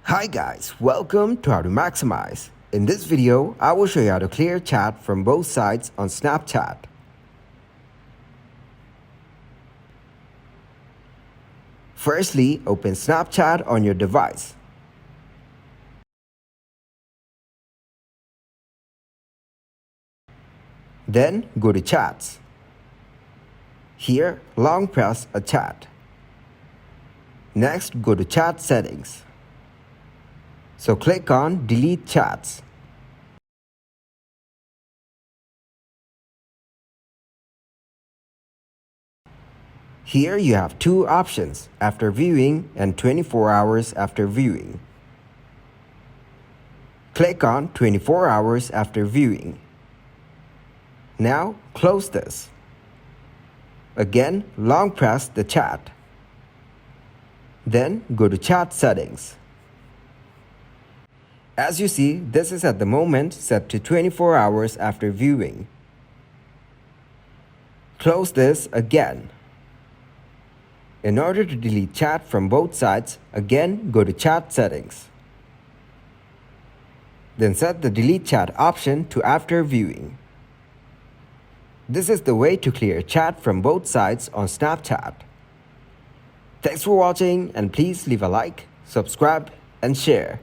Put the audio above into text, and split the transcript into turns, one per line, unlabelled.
Hi guys, welcome to How to Maximize. In this video, I will show you how to clear chat from both sides on Snapchat. Firstly, open Snapchat on your device. Then go to Chats. Here, long press a chat. Next, go to Chat Settings. So click on Delete Chats. Here you have two options, after viewing and 24 hours after viewing. Click on 24 hours after viewing. Now close this. Again, long press the chat. Then go to Chat Settings. As you see, this is at the moment set to 24 hours after viewing. Close this again. In order to delete chat from both sides, again go to Chat Settings. Then set the Delete Chat option to after viewing. This is the way to clear chat from both sides on Snapchat. Thanks for watching and please leave a like, subscribe and share.